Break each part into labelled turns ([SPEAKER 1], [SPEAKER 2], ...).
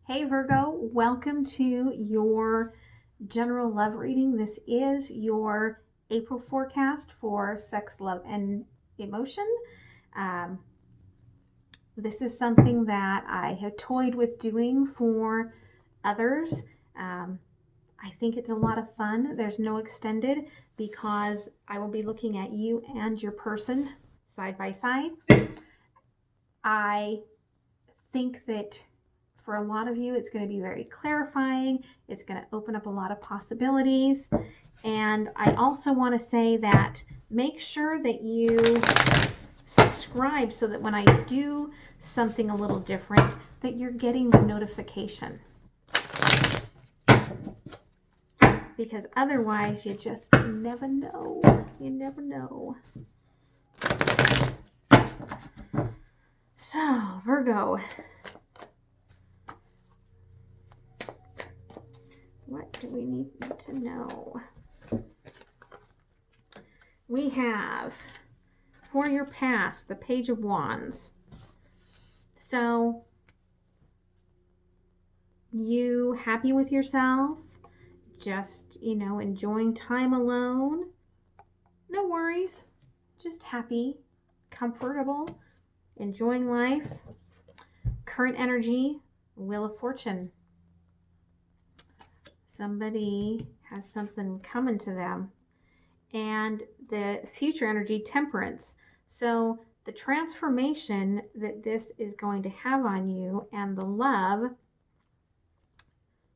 [SPEAKER 1] Hey Virgo, welcome to your general love reading. This is your April forecast for sex, love, and emotion. Um, this is something that I have toyed with doing for others. I think it's a lot of fun. There's no extended because I will be looking at you and your person side by side. I think that for a lot of you, it's going to be very clarifying. It's going to open up a lot of possibilities. And I also want to say that make sure that you subscribe so that when I do something a little different, that you're getting the notification. Because otherwise, you just never know. You never know. So, Virgo. What do we need to know? We have, for your past, the Page of Wands. So, you happy with yourself? Just, enjoying time alone? No worries. Just happy, comfortable, enjoying life. Current energy, Wheel of Fortune. Somebody has something coming to them. And the future energy, Temperance. So the transformation that this is going to have on you and the love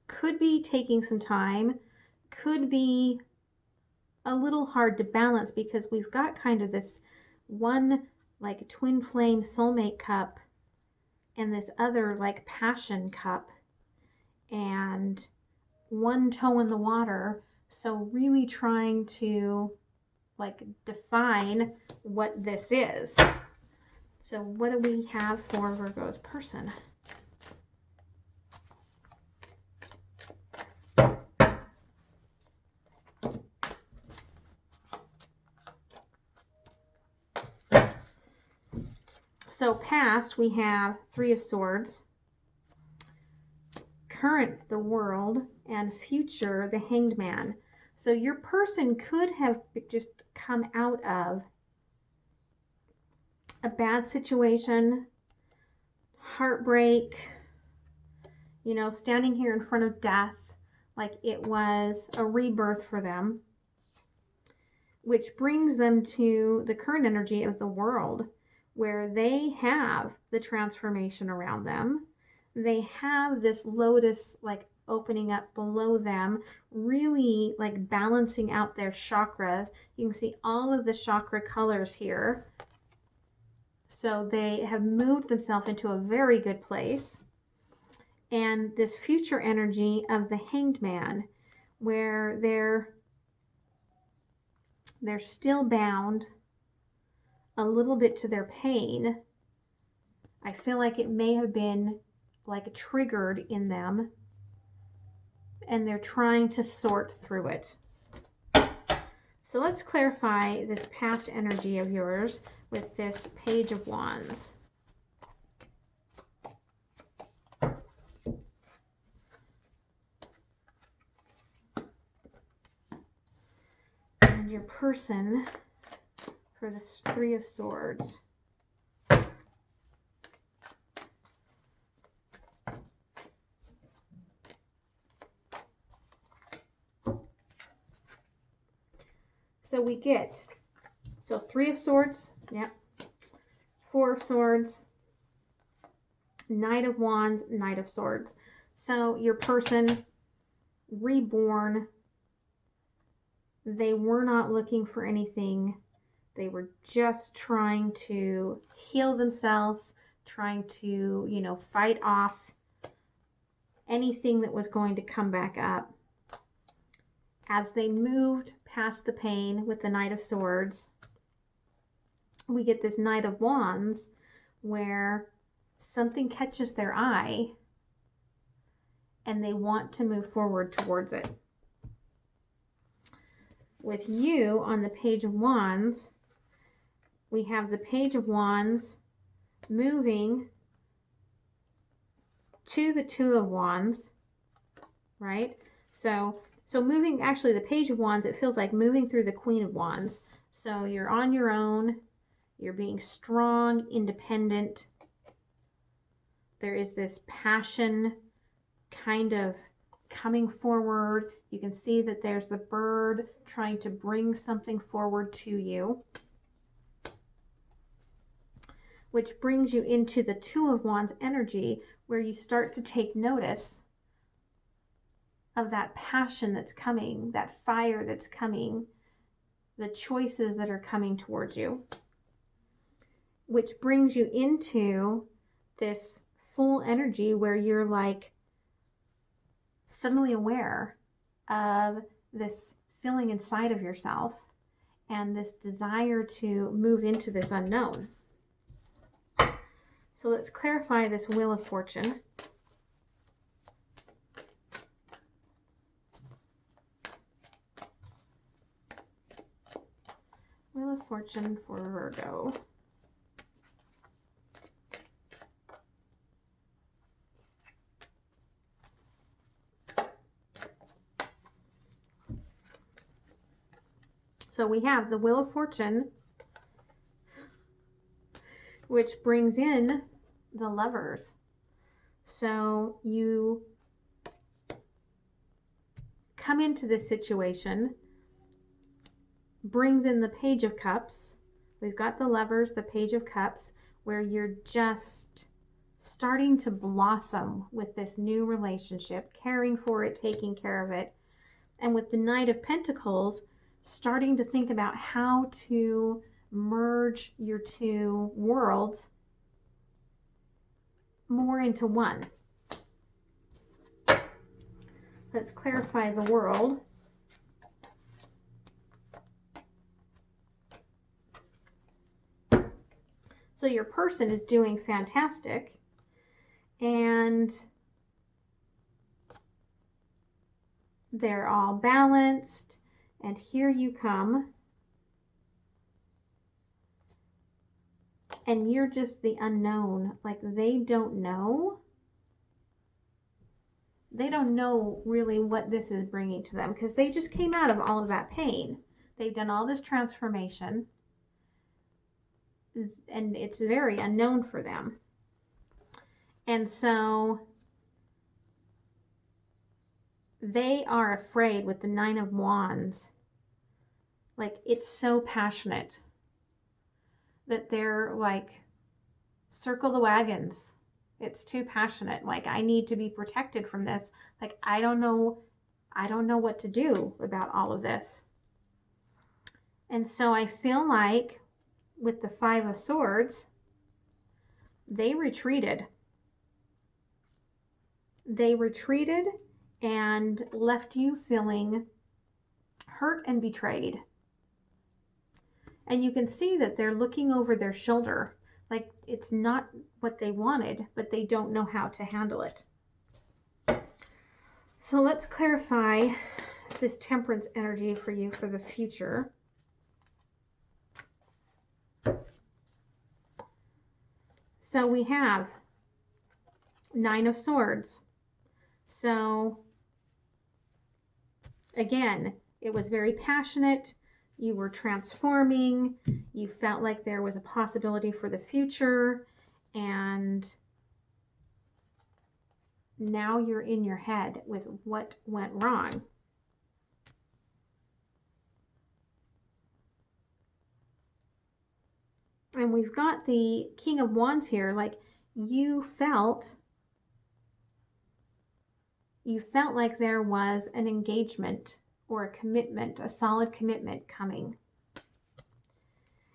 [SPEAKER 1] could be taking some time, could be a little hard to balance because we've got kind of this one like twin flame soulmate cup and this other like passion cup and one toe in the water. So really trying to like define what this is. So what do we have for Virgo's person? So past, we have Three of Swords. Current, the World. And future, the Hanged Man. So your person could have just come out of a bad situation, heartbreak, standing here in front of death, like it was a rebirth for them, which brings them to the current energy of the World, where they have the transformation around them. They have this lotus like opening up below them, really like balancing out their chakras. You can see all of the chakra colors here. So they have moved themselves into a very good place. And this future energy of the Hanged Man, where they're still bound a little bit to their pain. I feel like it may have been like triggered in them, and they're trying to sort through it. So let's clarify this past energy of yours with this Page of Wands. And your person for this Three of Swords. So we get, Three of Swords, yep, Four of Swords, Knight of Wands, Knight of Swords. So your person, reborn, they were not looking for anything. They were just trying to heal themselves, trying to, fight off anything that was going to come back up. As they moved past the pain with the Knight of Swords, we get this Knight of Wands where something catches their eye and they want to move forward towards it. With you on the Page of Wands, we have the Page of Wands moving to the Two of Wands, right? So moving, actually the Page of Wands, it feels like moving through the Queen of Wands. So you're on your own, you're being strong, independent. There is this passion kind of coming forward. You can see that there's the bird trying to bring something forward to you, which brings you into the Two of Wands energy, where you start to take notice of that passion that's coming, that fire that's coming, the choices that are coming towards you, which brings you into this full energy where you're like suddenly aware of this feeling inside of yourself and this desire to move into this unknown. So let's clarify this Wheel of Fortune. Wheel of Fortune for Virgo. So we have the Wheel of Fortune, which brings in the Lovers. So you come into this situation, brings in the Page of Cups. We've got the Lovers, the Page of Cups, where you're just starting to blossom with this new relationship, caring for it, taking care of it. And with the Knight of Pentacles, starting to think about how to merge your two worlds more into one. Let's clarify the world. So your person is doing fantastic, and they're all balanced, and here you come, and you're just the unknown. Like they don't know really what this is bringing to them, because they just came out of all of that pain. They've done all this transformation, and it's very unknown for them. And so they are afraid with the Nine of Wands. Like it's so passionate that they're like, circle the wagons. It's too passionate. Like I need to be protected from this. Like I don't know what to do about all of this. And so I feel like with the Five of Swords, they retreated. They retreated and left you feeling hurt and betrayed. And you can see that they're looking over their shoulder. Like it's not what they wanted, but they don't know how to handle it. So let's clarify this Temperance energy for you for the future. So we have Nine of Swords. So again, it was very passionate. You were transforming. You felt like there was a possibility for the future. And now you're in your head with what went wrong. And we've got the King of Wands here. Like you felt like there was an engagement or a commitment, a solid commitment coming.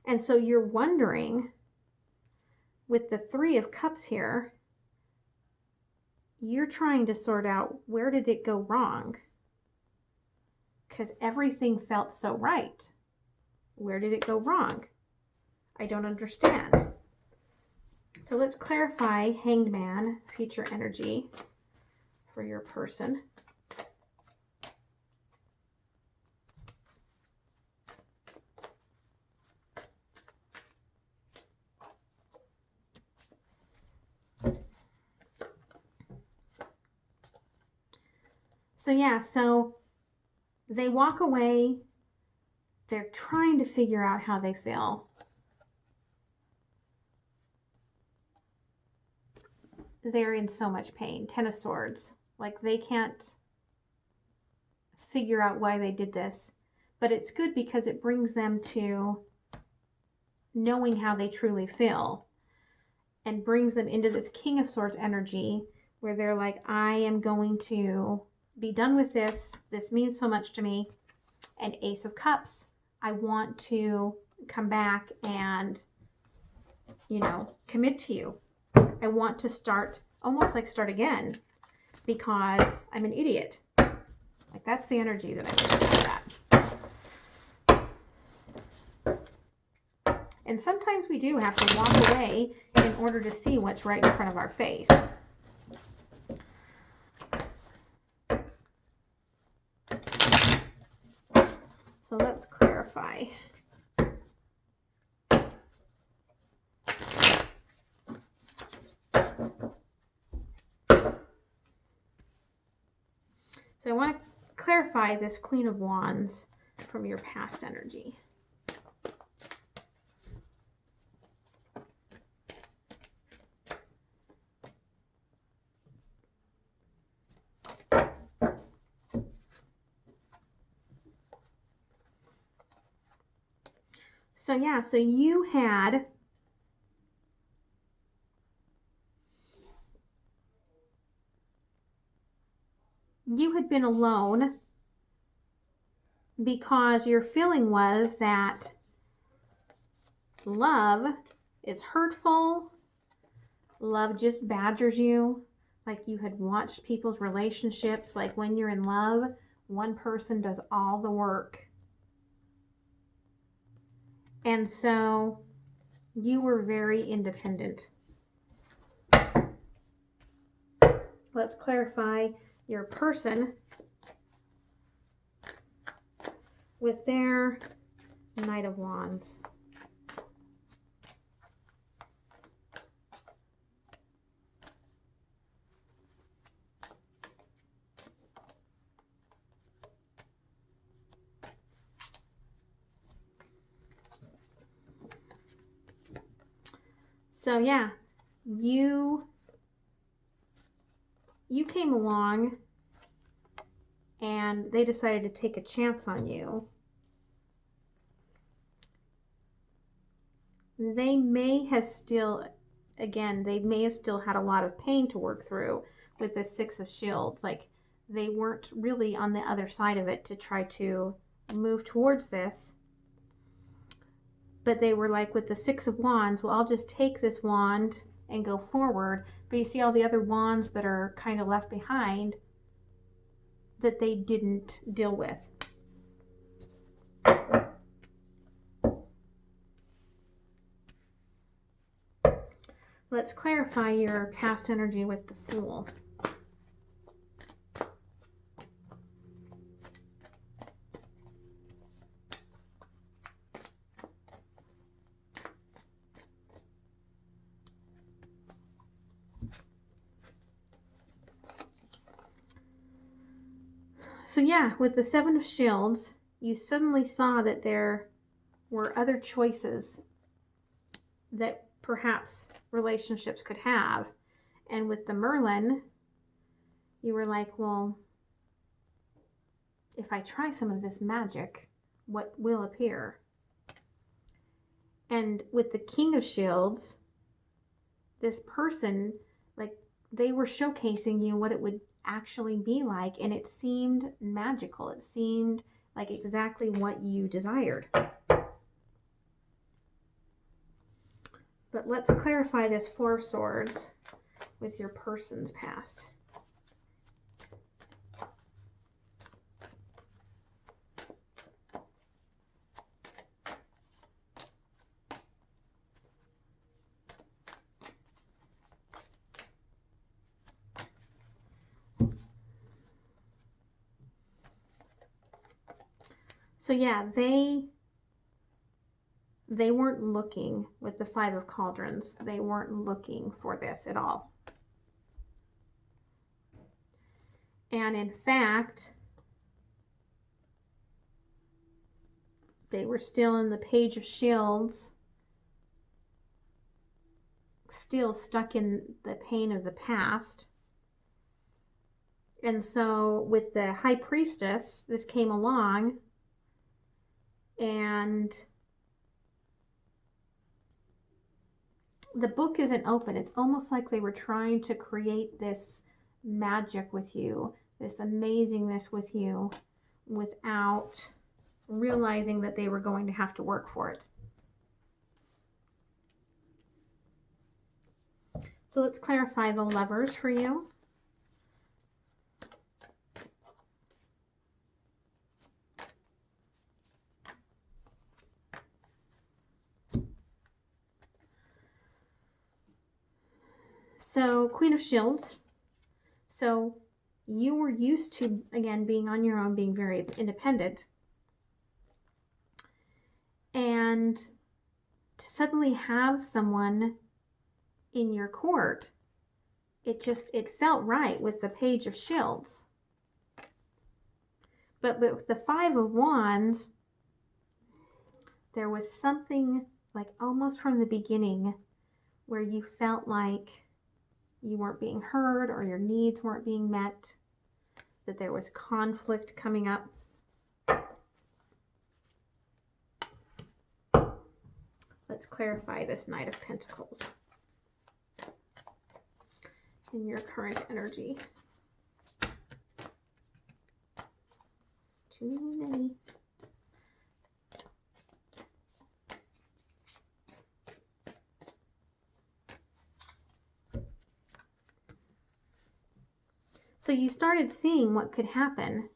[SPEAKER 1] And so you're wondering, with the Three of Cups here, you're trying to sort out, where did it go wrong? Because everything felt so right. Where did it go wrong? I don't understand. So let's clarify Hanged Man, future energy for your person. So yeah, so they walk away. They're trying to figure out how they feel. They're in so much pain. Ten of Swords. Like they can't figure out why they did this. But it's good because it brings them to knowing how they truly feel and brings them into this King of Swords energy where they're like, I am going to be done with this. This means so much to me. And Ace of Cups. I want to come back and, you know, commit to you. I want to start, almost like start again, because I'm an idiot. Like that's the energy that I think about that. And sometimes we do have to walk away in order to see what's right in front of our face. So let's clarify. So I want to clarify this Queen of Wands from your past energy. So yeah, so you had been alone because your feeling was that love is hurtful. Love just badgers you. Like you had watched people's relationships. Like when you're in love, one person does all the work. And so you were very independent. Let's clarify your person with their Knight of Wands. So yeah, you came along and they decided to take a chance on you. They may have still, again, they may have still had a lot of pain to work through with the Six of Shields. Like they weren't really on the other side of it to try to move towards this. But they were like with the Six of Wands, well, I'll just take this wand and go forward. But you see all the other wands that are kind of left behind that they didn't deal with. Let's clarify your past energy with the Fool. So yeah, with the Seven of Shields, you suddenly saw that there were other choices that perhaps relationships could have. And with the Merlin, you were like, well, if I try some of this magic, what will appear? And with the King of Shields, this person, like they were showcasing you what it would actually be like, and it seemed magical. It seemed like exactly what you desired. But let's clarify this Four of Swords with your person's past. So yeah, they weren't looking with the Five of Cauldrons. They weren't looking for this at all. And in fact, they were still in the Page of Shields, still stuck in the pain of the past. And so with the High Priestess, this came along, and the book isn't open. It's almost like they were trying to create this magic with you, this amazingness with you, without realizing that they were going to have to work for it. So let's clarify the Lovers for you. So Queen of Shields. So you were used to, again, being on your own, being very independent. And to suddenly have someone in your court, it felt right with the Page of Shields. But with the Five of Wands, there was something like almost from the beginning where you felt like you weren't being heard or your needs weren't being met, that there was conflict coming up. Let's clarify this Knight of Pentacles in your current energy. Too many. So you started seeing what could happen,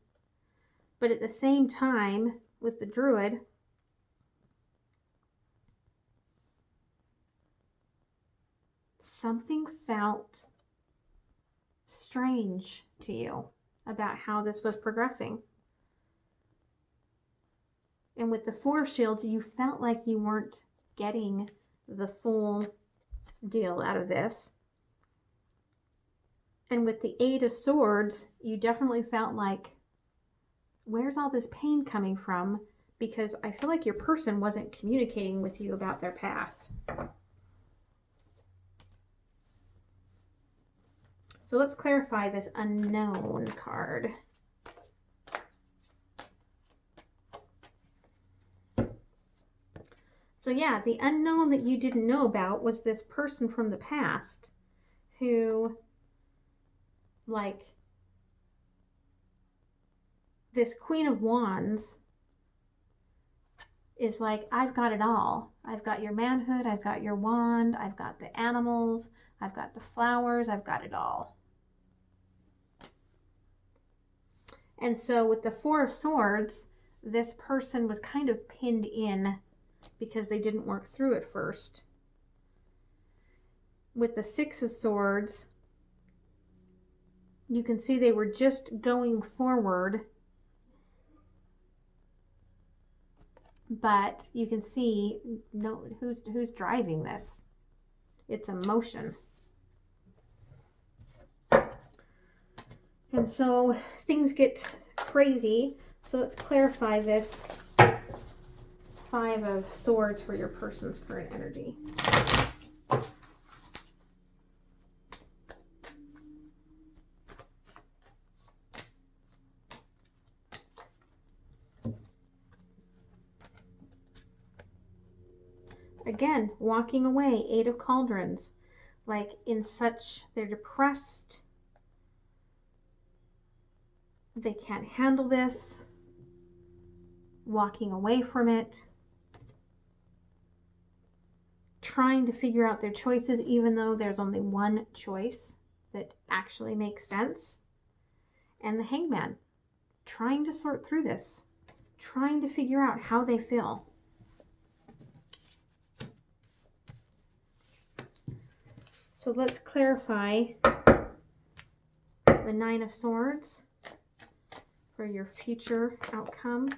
[SPEAKER 1] but at the same time, with the Druid, something felt strange to you about how this was progressing. And with the Four of Shields, you felt like you weren't getting the full deal out of this. And with the Eight of Swords, you definitely felt like, where's all this pain coming from? Because I feel like your person wasn't communicating with you about their past. So let's clarify this Unknown card. So yeah, the unknown that you didn't know about was this person from the past who, like, this Queen of Wands is like, I've got it all. I've got your manhood, I've got your wand, I've got the animals, I've got the flowers, I've got it all. And so with the Four of Swords, this person was kind of pinned in because they didn't work through it first. With the Six of Swords, you can see they were just going forward, but you can see who's driving this. It's emotion. And so things get crazy. So let's clarify this Five of Swords for your person's current energy. Again, walking away, Eight of Cauldrons. Like they're depressed. They can't handle this. Walking away from it. Trying to figure out their choices, even though there's only one choice that actually makes sense. And the Hangman, trying to sort through this, trying to figure out how they feel. So let's clarify the Nine of Swords for your future outcome.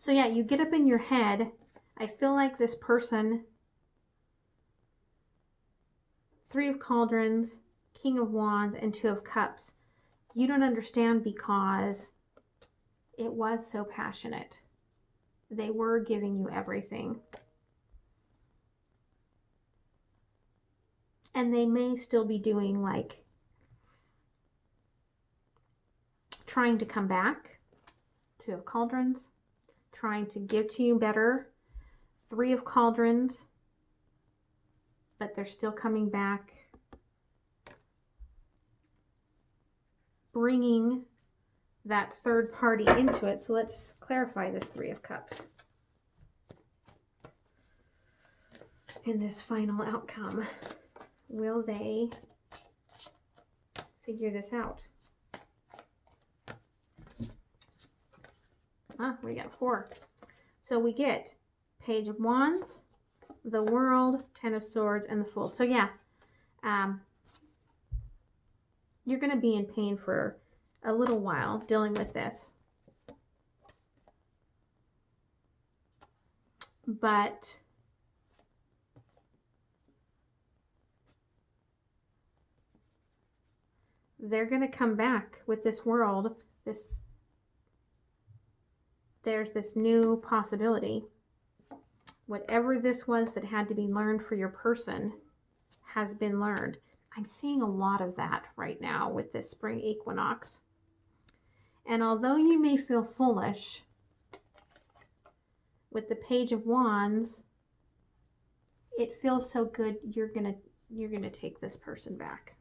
[SPEAKER 1] So yeah, you get up in your head. I feel like this person, Three of Cauldrons, King of Wands, and Two of Cups, you don't understand because it was so passionate. They were giving you everything. And they may still be doing, like, trying to come back. Two of Cauldrons, trying to give to you better. Three of Cauldrons, but they're still coming back, bringing that third party into it. So let's clarify this Three of Cups in this final outcome. Will they figure this out? We got 4. So we get Page of Wands, the World, 10 of Swords, and the Fool. So yeah, you're going to be in pain for a little while dealing with this. But they're going to come back with this world. There's this new possibility. Whatever this was that had to be learned for your person has been learned. I'm seeing a lot of that right now with this spring equinox. And although you may feel foolish with the Page of Wands, it feels so good. You're gonna take this person back.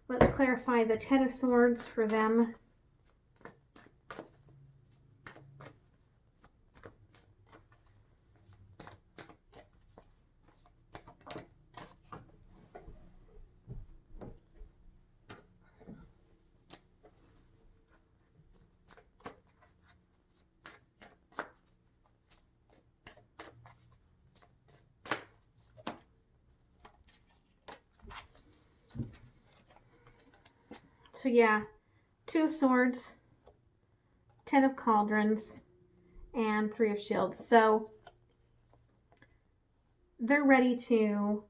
[SPEAKER 1] Let's clarify the 10 of Swords for them. So yeah, 2 of Swords, 10 of Cauldrons, and 3 of Shields. So they're ready to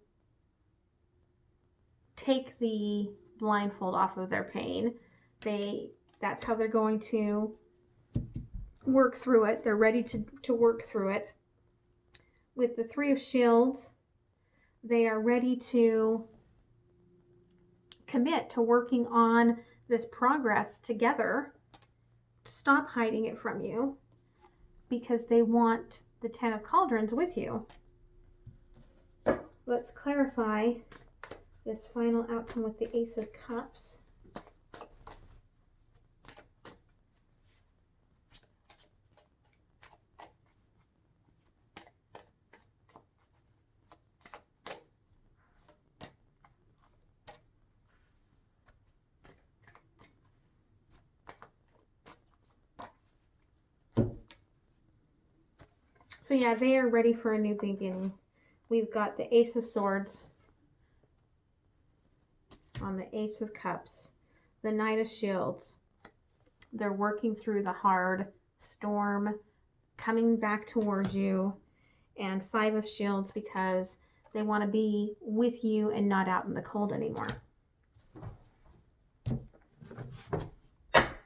[SPEAKER 1] take the blindfold off of their pain. That's how they're going to work through it. They're ready to work through it. With the 3 of Shields, they are ready to commit to working on this progress together, to stop hiding it from you, because they want the 10 of Cauldrons with you. Let's clarify this final outcome with the Ace of Cups. So yeah, they are ready for a new beginning. We've got the Ace of Swords on the Ace of Cups, the Knight of Shields. They're working through the hard storm, coming back towards you, and 5 of Shields because they want to be with you and not out in the cold anymore. Let's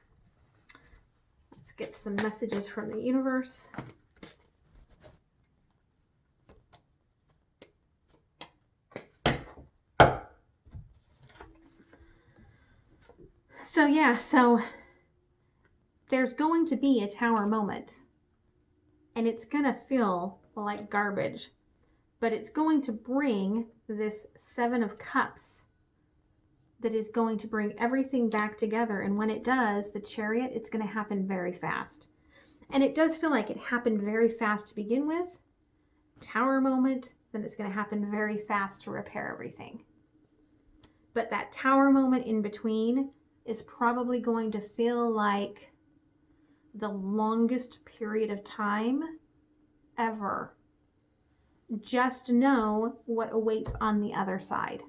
[SPEAKER 1] get some messages from the universe. So yeah, so there's going to be a tower moment, and it's going to feel like garbage, but it's going to bring this 7 of Cups that is going to bring everything back together. And when it does, the Chariot, it's going to happen very fast. And it does feel like it happened very fast to begin with. Tower moment, then it's going to happen very fast to repair everything. But that tower moment in between is probably going to feel like the longest period of time ever. Just know what awaits on the other side.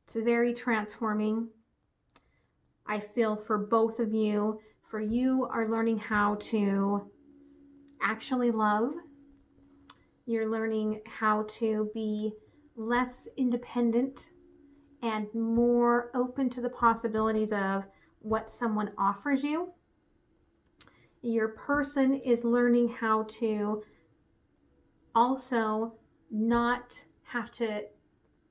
[SPEAKER 1] It's very transforming. I feel for both of you. For you are learning how to actually love. You're learning how to be less independent and more open to the possibilities of what someone offers you. Your person is learning how to also not have to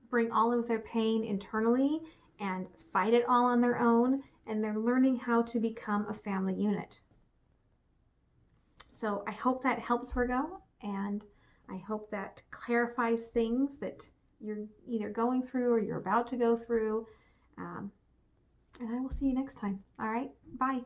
[SPEAKER 1] bring all of their pain internally and fight it all on their own, and they're learning how to become a family unit. So I hope that helps, Virgo, and I hope that clarifies things that you're either going through or you're about to go through. And I will see you next time. All right, bye.